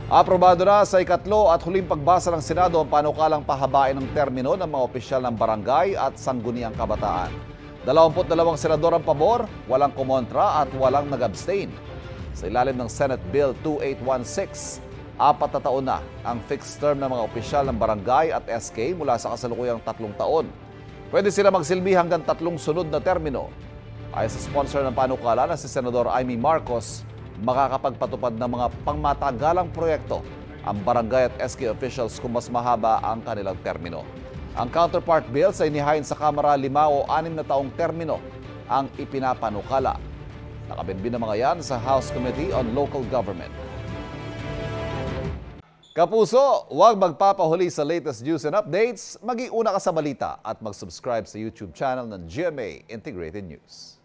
Aprobado na sa ikatlo at huling pagbasa ng Senado ang panukalang pahabain ng termino ng mga opisyal ng barangay at sangguniang kabataan. 22 senador ang pabor, walang kumontra at walang nag-abstain. Sa ilalim ng Senate Bill 2816, 4 na taon na ang fixed term ng mga opisyal ng barangay at SK mula sa kasalukuyang 3 taon. Pwede sila magsilbi hanggang 3 sunod na termino. Ayon sa sponsor ng panukala na si Senador Amy Marcos, makakapagpatupad ng mga pangmatagalang proyekto ang barangay at SK officials kung mas mahaba ang kanilang termino. Ang counterpart bill sa inihain sa Kamara 5 o 6 na taong termino ang ipinapanukala. Nakabinbin na mga yan sa House Committee on Local Government. Kapuso, huwag magpapahuli sa latest news and updates. Mag-iuna ka sa balita at mag-subscribe sa YouTube channel ng GMA Integrated News.